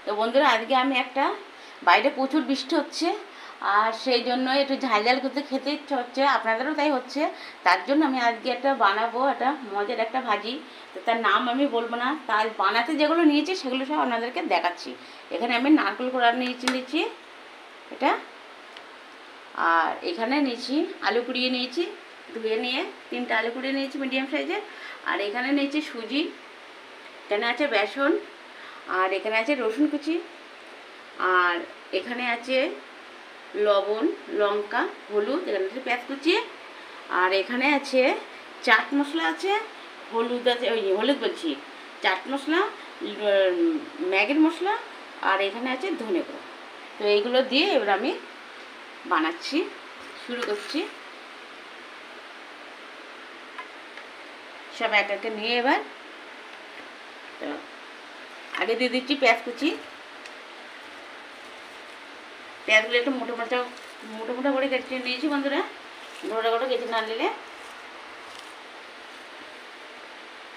তো বন্ধুরা আজকে আমি একটা বাইরে প্রচুর বৃষ্টি হচ্ছে আর সেই জন্য একটু ঝাল ঝাল করতে খেতে ইচ্ছে হচ্ছে, আপনাদেরও তাই হচ্ছে। তার জন্য আমি আজকে একটা বানাবো, একটা মজার একটা ভাজি। তো তার নাম আমি বলবো না, তার বানাতে যেগুলো নিয়েছি সেগুলো সব আপনাদেরকে দেখাচ্ছি। এখানে আমি নারকেল কোড়া নিয়েছি এটা, আর এখানে নিয়েছি আলু কুড়িয়ে নিয়েছি, ধুয়ে নিয়ে 3টে আলু কুড়িয়ে নিয়েছি মিডিয়াম সাইজের। আর এখানে নিয়েছি সুজি, এখানে আছে বেসন, আর এখানে আছে রসুন কুচি, আর এখানে আছে লবণ, লঙ্কা, হলুদ, এখানে আছে পেঁয়াজ কুচি, আর এখানে আছে চাট মশলা আছে, হলুদ আছে, হলুদ বলছি, চাট মশলা, ম্যাগির মশলা, আর এখানে আছে ধনে গুঁড়ো। তো এইগুলো দিয়ে এবার আমি বানাচ্ছি, শুরু করছি। সব এক একে নিয়ে এবার তো আগে দিয়ে দিচ্ছি পেঁয়াজ কুচি। পেঁয়াজগুলো একটু মোটা মোটা করে কেটে নিয়েছি বন্ধুরা, গোটা গোটা কেটে না নিলে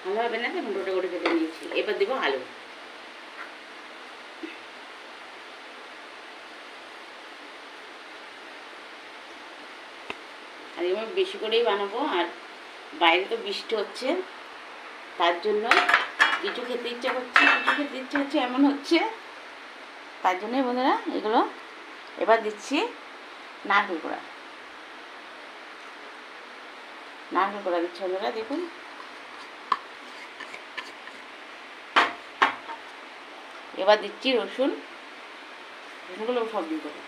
ভালো হবে না, গোটা গোটা কেটে নিয়েছি। এবার দেবো আলু। আর এবার বেশি করেই বানাবো, আর বাইরে তো বৃষ্টি হচ্ছে তার জন্য কিছু খেতে ইচ্ছা করছে, কিছু খেতে ইচ্ছা হচ্ছে, এমন হচ্ছে। তার জন্যই বন্ধুরা এগুলো এবার দিচ্ছি নারকেল কোড়া। নারকেল কোড়া দিচ্ছি বন্ধুরা, দেখুন। এবার দিচ্ছি রসুন, রসুনগুলো সব দিয়ে দেবো।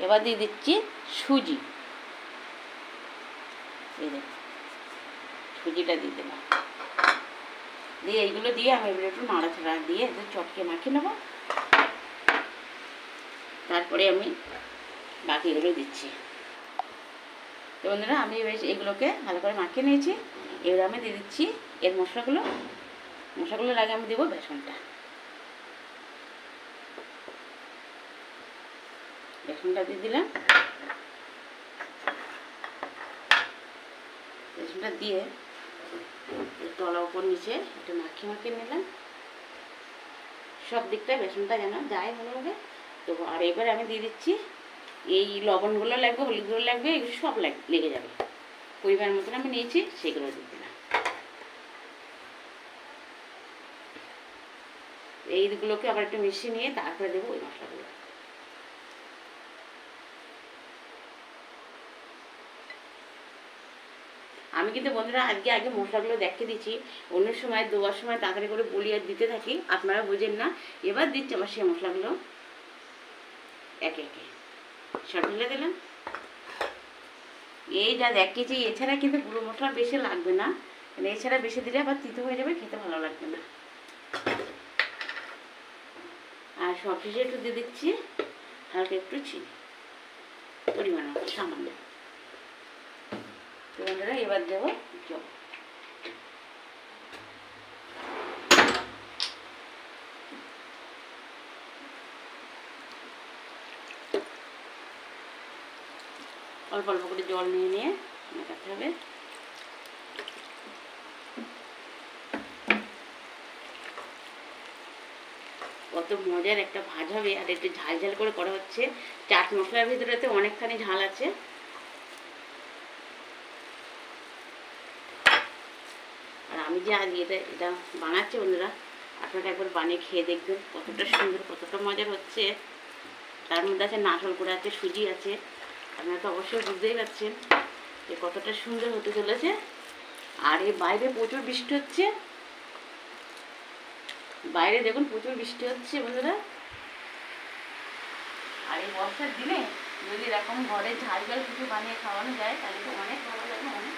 এবার দিয়ে দিচ্ছি সুজি, এই দেখুন সুজিটা দিয়ে দিলাম। দিয়ে এইগুলো দিয়ে আমি এবার একটু নাড়াচাড়া দিয়ে একটু চটকে মাখিয়ে নেবো। তারপরে আমি বাকিগুলো দিচ্ছি। তো বন্ধুরা আমি এবার এগুলোকে ভালো করে মাখিয়ে নিয়েছি। এবার আমি দিয়ে দিচ্ছি এর মশলাগুলোর আগে আমি দেবো বেসনটা। বেসনটা দিয়ে দিলাম। বেসনটা দিয়ে তলা উপর নিচে একটু মাখিয়ে নিলাম, সব দিকটা বেসনটা যেন যায় ভালোভাবে। তো আর এবার আমি দিয়ে দিচ্ছি এই লবণগুলো লাগবে, হলুদগুলো লাগবে, এগুলো সব লেগে যাবে। পরিমাণ মতন আমি নিয়েছি সেগুলো দিয়ে দিলাম। এইগুলোকে আবার একটু মিশিয়ে নিয়ে তারপরে দেবো ওই মশলাগুলো। আমি কিন্তু বন্ধুরা আগে মশলাগুলো দেখিয়ে দিচ্ছি, অন্য সময় দেওয়ার সময় তাড়াতাড়ি করে বলি আর দিতে থাকি, আপনারা বোঝেন না। এবার দিচ্ছি আমার সেই মশলাগুলো একে একে সব ঢেলে দিলাম। এই যা দেখিয়েছি, এছাড়া কিন্তু গুঁড়ো মশলা বেশি লাগবে না, এছাড়া বেশি দিলে আবার তিতো হয়ে যাবে, খেতে ভালো লাগবে না। আর সব শেষে একটু দিয়ে দিচ্ছি হালকা একটু চিনি, পরিমাণ মতো সামান্য। তো বন্ধুরা এবার দেবো জল। অল্প অল্প করে জল নিয়ে মেটাতে হবে। কত মজার একটা ভাজ হবে, আর একটু ঝাল ঝাল করে করা হচ্ছে। চাট মশলার ভিতরেতে অনেকখানি ঝাল আছে। আর আমি যে আজ এটা বানাচ্ছি বন্ধুরা, আপনারা একবার বানিয়ে খেয়ে দেখবেন কতটা সুন্দর, কতটা মজার হচ্ছে। তার মধ্যে আছে নারকেল কোড়া আছে, সুজি আছে, আপনারা তো অবশ্যই বুঝতেই পারছেন যে কতটা সুন্দর হতে চলেছে। আর এই বাইরে প্রচুর বৃষ্টি হচ্ছে, বাইরে দেখুন প্রচুর বৃষ্টি হচ্ছে বন্ধুরা। আর এই বর্ষার দিনে যদি এরকম ঘরে ঝাল ঝাল কিছু বানিয়ে খাওয়ানো যায় তাহলে তো অনেক ভালো লাগে, অনেক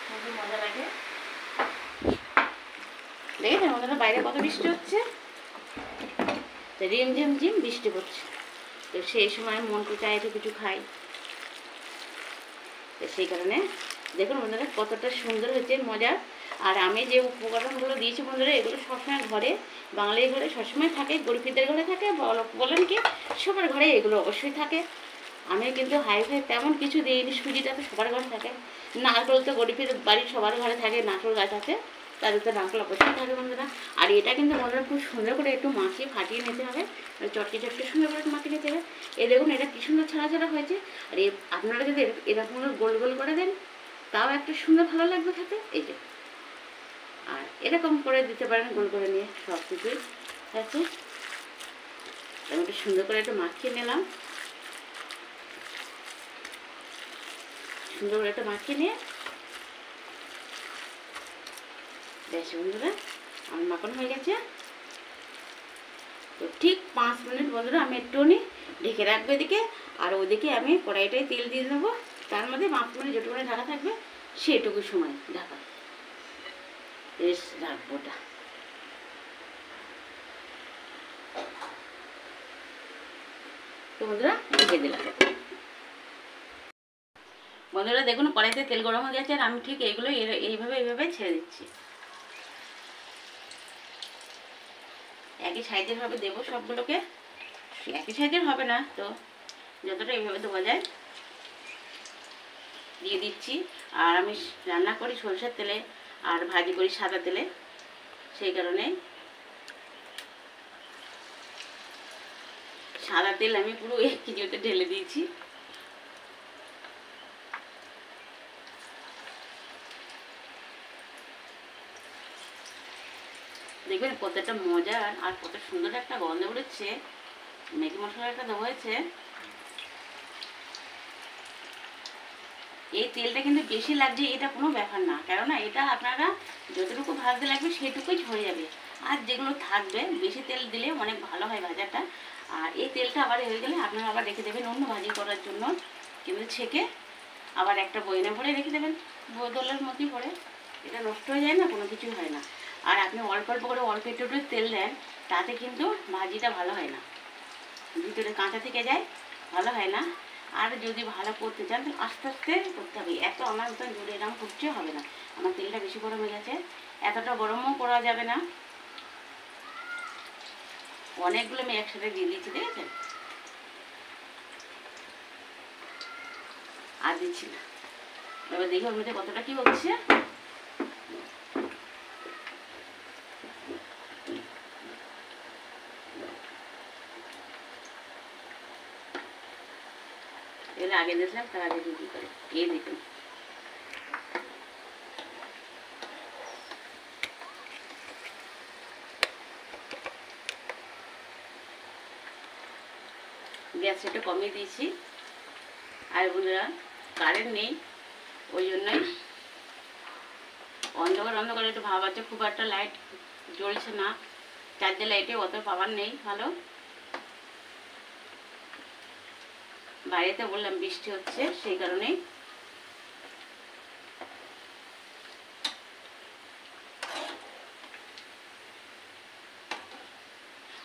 খুবই মজা লাগে। দেখেছেন বন্ধুরা বাইরে কত বৃষ্টি হচ্ছে, ঝিম বৃষ্টি পড়ছে। তো সেই সময় মনটু চায় একটু কিছু খাই, তো সেই কারণে দেখুন বন্ধুরা কতটা সুন্দর হয়েছে, মজা। আর আমি যে উপকরণগুলো দিয়েছি বন্ধুরা, এগুলো সবসময় ঘরে, বাঙালির ঘরে সবসময় থাকে, গরিবদের ঘরে থাকে, বলেন কি সবার ঘরে এগুলো অবশ্যই থাকে। আমি কিন্তু হাই ফাই তেমন কিছু দিইনি, সুজিটা তো সবার ঘরে থাকে, নারকেল তো গরিবের বাড়ির সবার ঘরে থাকে, নারকেল গাছ আছে, তাদের তো নারকেল অবশ্যই থাকে বন্ধুরা। আর এটা কিন্তু বন্ধুরা খুব সুন্দর করে একটু মাখিয়ে ফাটিয়ে নিতে হবে, চটকে চটকে সুন্দর করে মাখিয়ে নিতে হবে। এই দেখুন এটা কী সুন্দর ছাড়া ছাড়া হয়েছে। আর আপনারা যদি এরকম গোল গোল করে দেন তাও একটা সুন্দর ভালো লাগবে খেতে। এই যে আর এরকম করে দিতে পারেন গোল করে নিয়ে সব কিছুই আছে। আমি একটু সুন্দর করে একটু মাখিয়ে নিলাম, সুন্দর করে একটু মাখিয়ে নিয়ে বেশ বন্ধুরা আমার মাখন হয়ে গেছে। তো ঠিক 5 মিনিট বন্ধুরা আমি একটুখানি ঢেকে রাখবো এদিকে, আর ওদিকে আমি কড়াইটায় তেল দিয়ে দেবো, তার মধ্যে 5 মিনিট যেটুকুনি ঢাকা থাকবে সেটুকু সময় ঢাকা বেশ রাখবো। ওটা তো বন্ধুরা ঢেকে দিলাম। বন্ধুরা দেখুন কড়াইতে তেল গরম হয়ে গেছে, আর আমি ঠিক এইগুলো এইভাবে ছেড়ে দিচ্ছি। একই সাইজের ভাবে দেবো সবগুলোকে, একই সাইজের হবে না তো যতটা এইভাবে দেওয়া যায় দিয়ে দিচ্ছি। আর আমি রান্না করি সরষের তেলে আর ভাজি করি সাদা তেলে, সেই কারণে সাদা তেল আমি পুরো 1 কেজিতে ঢেলে দিয়েছি। দেখবেন কতটা মজার আর কত সুন্দর একটা গন্ধ উঠেছে। ম্যাগি মশলাটা দেওয়া হয়েছে, এই তেলটা কিন্তু বেশি লাগছে এটা কোনো ব্যাপার না, কেননা এটা আপনারা যতটুকু ভাজতে লাগবে সেটুকুই ঝরে যাবে। আর যেগুলো থাকবে বেশি তেল দিলে অনেক ভালো হয় ভাজাটা। আর এই তেলটা আবার হয়ে গেলে আপনারা আবার রেখে দেবেন অন্য ভাজি করার জন্য, কিন্তু ছেঁকে আবার একটা বইনে ভরে রেখে দেবেন, বোতলের মধ্যেই ভরে। এটা নষ্ট হয়ে যায় না, কোনো কিছুই হয় না। আর আপনি অল্প অল্প করে অল্প একটু তেল দেন, তাতে কিন্তু ভাজিটা ভালো হয় না, ভিতরে কাঁচা থেকে যায়, ভালো হয় না। আর যদি ভালো করতে চান তাহলে আস্তে আস্তে করতে হবে, এত আমার মতন জোরে এরকম করতে হবে না। আমার তেলটা বেশি গরম হয়ে গেছে, এতটা গরমও করা যাবে না। অনেকগুলো আমি একসাথে দিয়ে দিচ্ছি, দেখেছেন? আর দিচ্ছি না। এবার দেখি ওর মধ্যে কতটা কি হচ্ছে। এর আগে দিয়েছিলাম, তার আগে দিয়ে করে এই দেখুন গ্যাস একটু কমিয়ে দিয়েছি। আর বন্ধুরা কারেন্ট নেই, ওই জন্যই অন্ধকার একটু ভাব আছে, খুব একটা লাইট জ্বলছে না, চার্জের লাইটে অত পাওয়ার নেই ভালো। বাইরেতে বললাম বৃষ্টি হচ্ছে, সেই কারণেই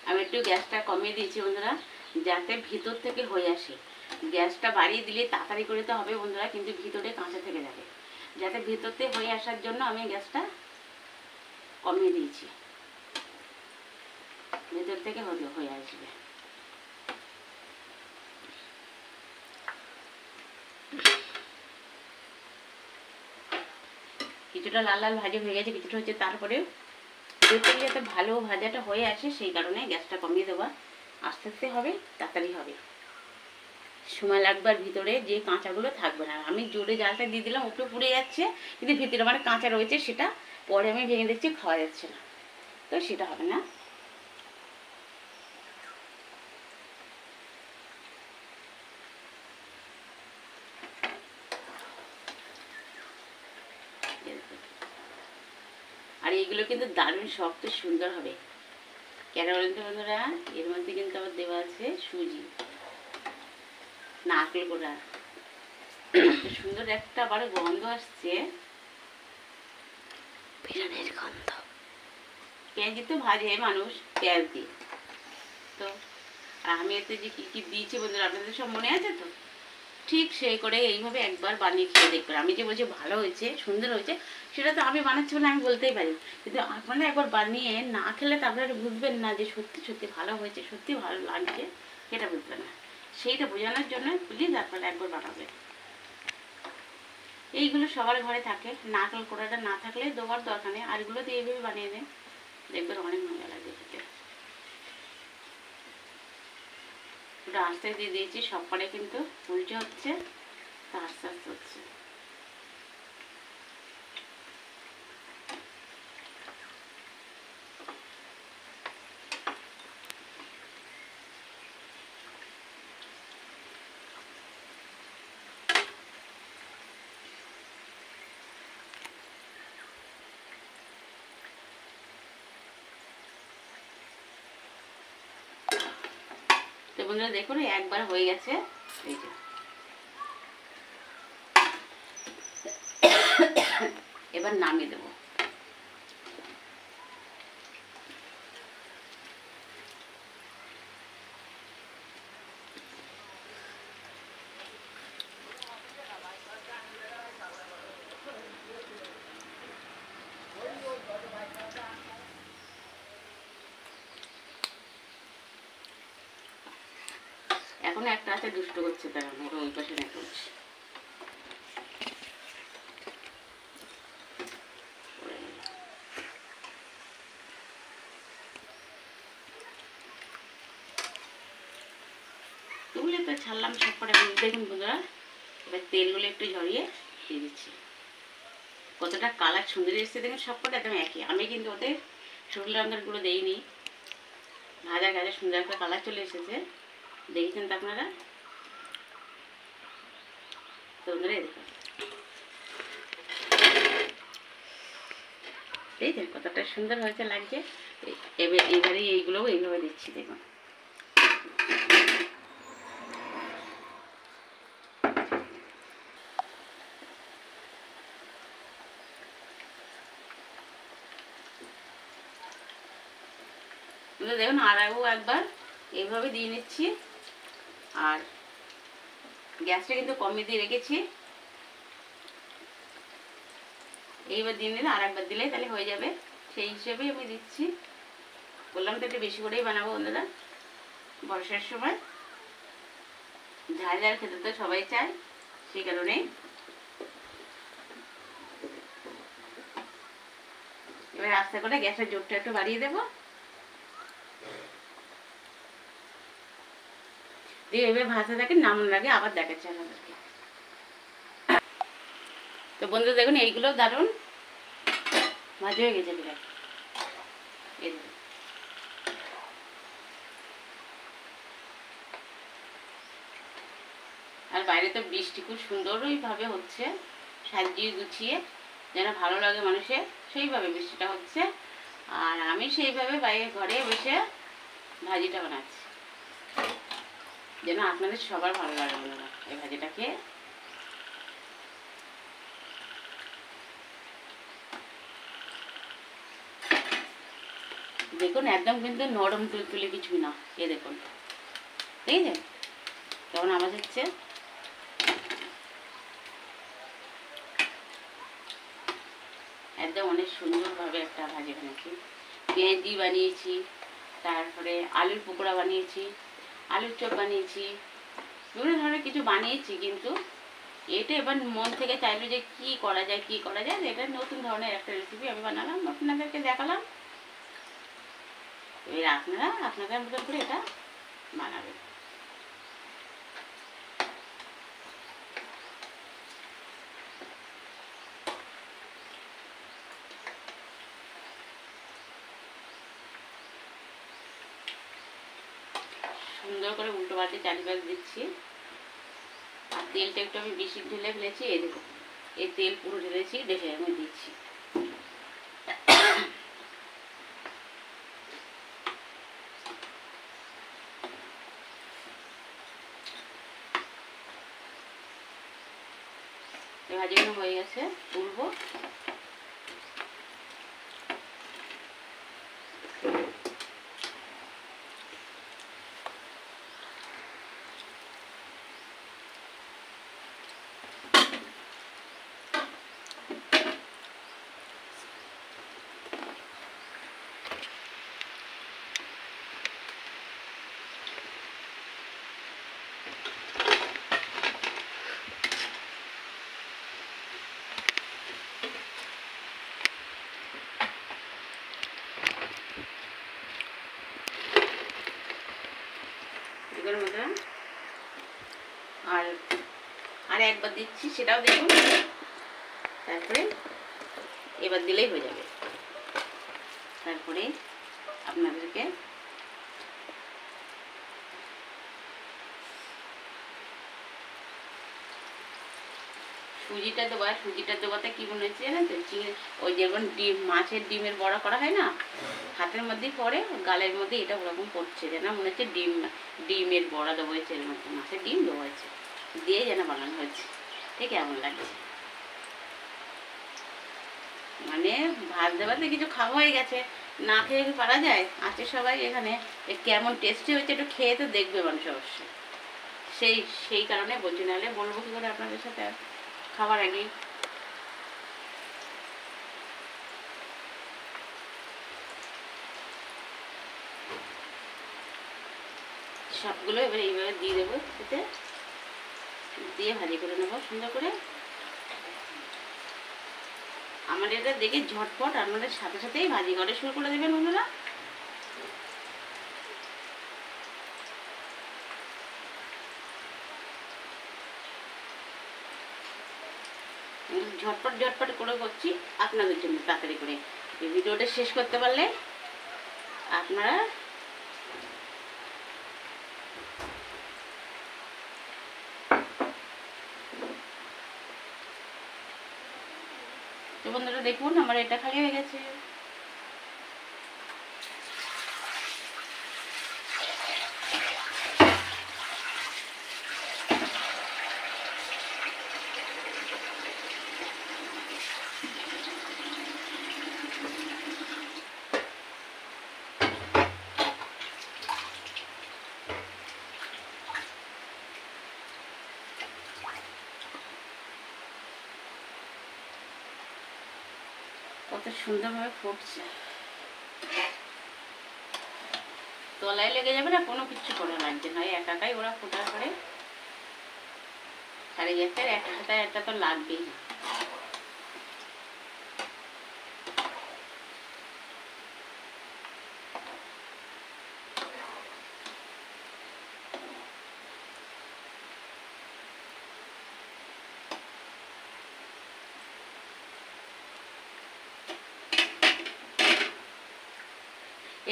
আমি একটু গ্যাসটা কমিয়ে দিয়েছি বন্ধুরা, যাতে ভিতর থেকে হয়ে আসে। গ্যাসটা বাড়িয়ে দিলে তাড়াতাড়ি করে তো হবে বন্ধুরা, কিন্তু ভিতরে কাঁচা থেকে যাবে, যাতে ভিতর থেকে হয়ে আসার জন্য আমি গ্যাসটা কমিয়ে দিয়েছি, ভিতর থেকে হয়ে আসবে। কিছুটা লাল লাল ভাজি হয়ে গেছে, কিছুটা হচ্ছে, তারপরে ভেতরে যাতে ভালো ভাজাটা হয়ে আসে সেই কারণে গ্যাসটা কমিয়ে দেওয়া। আস্তে আস্তে হবে, তাড়াতাড়ি হবে, সময় লাগবে, আর ভিতরে যে কাঁচাগুলো থাকবে না। আমি জোরে জালটা দিয়ে দিলাম, উপরে পুড়ে যাচ্ছে, কিন্তু ভিতরে মানে কাঁচা রয়েছে, সেটা পরে আমি ভেঙে দেখছি খাওয়া যাচ্ছে না, তো সেটা হবে না। আর এইগুলো কিন্তু দারুণ শক্ত সুন্দর হবে, কেন বলেন তো বন্ধুরা? এর মধ্যে কিন্তু আবার দেওয়া আছে সুজি, নারকেল কোড়া, সুন্দর একটা আবার গন্ধ আসছে, বিরিয়ানির গন্ধ। পেঁয়াজি তো ভাজে মানুষ পেঁয়াজ দিয়ে, তো আমি এতে যে কী কী দিয়েছি বন্ধুরা আপনাদের সব মনে আছে তো? ঠিক সেই করে এইভাবে একবার বানিয়ে খেয়ে দেখবেন। আমি যে বলছি ভালো হয়েছে সুন্দর হয়েছে, সেটা তো আমি বানাচ্ছি বলে আমি বলতেই পারি, কিন্তু আপনারা একবার বানিয়ে না খেলে তারপরে বুঝবেন না যে সত্যি সত্যি ভালো হয়েছে, সত্যি ভালো লাগছে, সেটা বুঝবেন না। সেইটা বোঝানোর জন্য প্লিজ আপনারা একবার বানাবেন। এইগুলো সবার ঘরে থাকে, নারকেল কোড়াটা না থাকলে দেওয়ার দরকার নেই, আর এগুলো দিয়ে এইভাবে বানিয়ে দেন, দেখবেন অনেক মজা লাগে খেতে। ওটা আস্তে দিয়ে দিয়েছি, সব পরে কিন্তু উল্টে হচ্ছে, তা আস্তে আস্তে হচ্ছে। তো বন্ধুরা দেখুন একবার হয়ে গেছে, এই যে এবার নামিয়ে দেবো। এখন একটা আছে দুষ্ট করছে, তারা ওরা ওই পাশে না করছে। তুলে তো ছাড়লাম সব করে। দেখুন বন্ধুরা, এবার তেলগুলো একটু ঝরিয়ে দিয়ে দিচ্ছি। কতটা কালার সুন্দর এসেছে দেখুন, সব কটা একদম একই। আমি কিন্তু ওতে সরষে লঙ্কার গুঁড়ো দেইনি, ভাজা গাজা সুন্দর একটা কালার চলে এসেছে, দেখেছেন তো আপনারা। তো বন্ধুরা দেখুন, দেখছেন কতটা সুন্দর হয়েছে লাগছে। এবারে এইগুলোও এইভাবে দিচ্ছি দেখুন। দেখুন আরও একবার এইভাবে দিয়ে নিচ্ছি, আর গ্যাসটা কিন্তু কমিয়ে দিয়ে রেখেছি। এইবার দিয়ে নিলে আর একবার দিলেই তাহলে হয়ে যাবে, সেই হিসেবেই আমি দিচ্ছি। বললাম তো একটু বেশি করেই বানাবো বন্ধুরা, বর্ষার সময় ঝাল ঝাল খেতে তো সবাই চায়, সেই কারণেই। এবার আস্তে করে গ্যাসের জোরটা একটু বাড়িয়ে দেবো, দিয়ে এবার ভাজা থাকে, নামানোর আগে আবার দেখাচ্ছি আপনাদেরকে। তো বন্ধুরা দেখুন এইগুলো দারুণ ভাজা হয়ে গেছে বিরাট। আর বাইরে তো বৃষ্টি খুব সুন্দরই ভাবে হচ্ছে, সাজিয়ে গুছিয়ে যেন ভালো লাগে মানুষের, সেইভাবে বৃষ্টিটা হচ্ছে। আর আমি সেইভাবে বাইরে ঘরে বসে ভাজিটা বানাচ্ছি, যেন আপনাদের সবার ভালো লাগে বন্ধুরা এই ভাজিটা খেয়ে। দেখুন একদম কিন্তু নরম তুলতুলে কিছুই না, এ দেখুন দেখেছেন কেমন আওয়াজ হচ্ছে। একদম অনেক সুন্দরভাবে একটা ভাজি বানিয়েছি, পেঁয়াজি বানিয়েছি, তারপরে আলুর পকোড়া বানিয়েছি, আলুর চপ বানিয়েছি, বিভিন্ন ধরনের কিছু বানিয়েছি। কিন্তু এটা এবার মন থেকে চাইলো যে কি করা যায়, কি করা যায়, এটা নতুন ধরনের একটা রেসিপি আমি বানালাম, আপনাদেরকে দেখালাম। এবার আপনারা আপনাদের মতো করে এটা বানাবেন। সুন্দর করে উল্টো পাল্টে চারিপাশ দিচ্ছি, আর তেলটা একটু আমি বেশি ঢেলে ফেলেছি। এই দেখো এই তেল পুরো ঢেলেছি, দেখে আমি দিচ্ছি। ভাজিগুলো হয়ে গেছে, তুলবো। আরেকবার দিচ্ছি, সেটাও দেখুন। তারপরে এবার দিলেই হয়ে যাবে। তারপরে আপনাদেরকে সুজিটা দেবো। সুজিটা দেবোতে কী মনে হচ্ছে জানেন তো, ওই যেমন ডিম, মাছের ডিমের বড়া করা হয় না, হাতের মধ্যেই পড়ে, গালের মধ্যে এটা ওরকম পড়ছে, যেন মনে হচ্ছে ডিমের বড়া দেবো হয়েছে, এর মধ্যে মাছের ডিম দেবো হয়েছে, দিয়ে যেন বানানো হয়েছে। ঠিক কেমন লাগছে, মানে ভাত দেওয়াতে কিছু খাওয়া হয়ে গেছে, না খেয়ে কি পারা যায়? আছে সবাই এখানে, কেমন টেস্টি হয়েছে একটু খেয়ে তো দেখবে মানুষ অবশ্যই। সেই কারণে বলছি, নাহলে বলবো কি করে আপনাদের সাথে খাবার আগে। সবগুলো এবার এইভাবে দিয়ে দেবো, এতে দিয়ে ভাজি করে নেবো সুন্দর করে। আমার এটা দেখে ঝটপট আপনাদের সাথে সাথেই ভাজি করে শুরু করে দেবেন বন্ধুরা। ঝটপট ঝটপট করে করছি আপনাদের জন্য, তাড়াতাড়ি করে। এই ভিডিওটা শেষ করতে পারলে আপনারা তো বন্ধুরা দেখুন আমার এটা খালি হয়ে গেছে। কত সুন্দরভাবে ফুটছে, তলায় লেগে যাবে না, কোনো কিছু করা লাগছে না, একাই ওরা ফোটার পরে সাড়ে গ্যাসের একটা হাতে একটা তো লাগবেই না।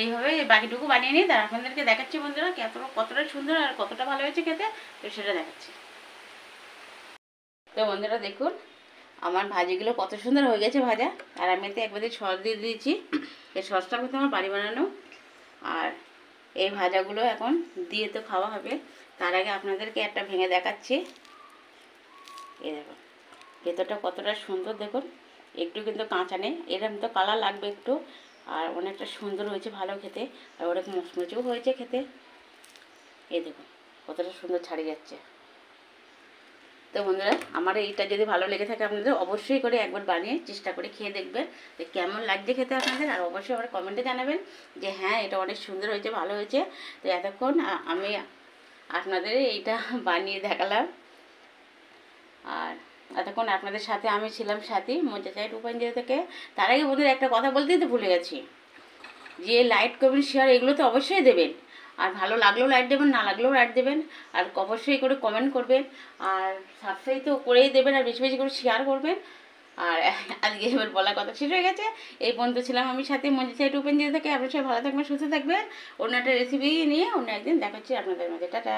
এইভাবে বাকিটুকু বানিয়ে নিই, তার আপনাদেরকে দেখাচ্ছি বন্ধুরা কতটা সুন্দর আর কতটা ভালো হয়েছে খেতে, তো সেটা দেখাচ্ছি। তো বন্ধুরা দেখুন আমার ভাজিগুলো কত সুন্দর হয়ে গেছে ভাজা, আর আমি এতে একবারে সস দিয়ে দিয়েছি। এই সসটা কিন্তু আমার বাড়ি বানানো, আর এই ভাজাগুলো এখন দিয়ে তো খাওয়া হবে। তার আগে আপনাদেরকে একটা ভেঙে দেখাচ্ছি। এই দেখুন ভেতরটা কতটা সুন্দর, দেখুন একটু কিন্তু কাঁচা নেই, এরকম তো কালার লাগবে একটু, আর অনেকটা সুন্দর হয়েছে ভালো খেতে, আর অনেক মচমচেও হয়েছে খেতে। এই দেখুন কতটা সুন্দর ছাড়িয়ে যাচ্ছে। তো বন্ধুরা আমার এইটা যদি ভালো লেগে থাকে আপনাদের অবশ্যই করে একবার বানিয়ে চেষ্টা করে খেয়ে দেখবেন যে কেমন লাগছে খেতে আপনাদের, আর অবশ্যই আমার কমেন্টে জানাবেন যে হ্যাঁ এটা অনেক সুন্দর হয়েছে, ভালো হয়েছে। তো এতক্ষণ আমি আপনাদের এইটা বানিয়ে দেখালাম, আর এতক্ষণ আপনাদের সাথে আমি ছিলাম সাথী মজা চাই রূপাঞ্জলি থেকে। তার আগে বন্ধুরা একটা কথা বলতেই তো ভুলে গেছি, যে লাইক কমেন্ট শেয়ার এগুলো তো অবশ্যই দেবেন, আর ভালো লাগলেও লাইক দেবেন, না লাগলেও লাইক দেবেন, আর অবশ্যই করে কমেন্ট করবেন, আর সাবস্ক্রাইব তো করেই দেবেন, আর বেশি বেশি করে শেয়ার করবেন। আর আজকে এবার বলার কথা শেষ হয়ে গেছে। এই পর্যন্ত ছিলাম আমি সাথে মঞ্জু সাইড ওপেন দিয়ে থেকে। আপনার সবাই ভালো থাকবেন, সুস্থ থাকবেন। অন্য একটা রেসিপি নিয়ে অন্য একদিন দেখাচ্ছি আপনাদের মাঝে। টাটা।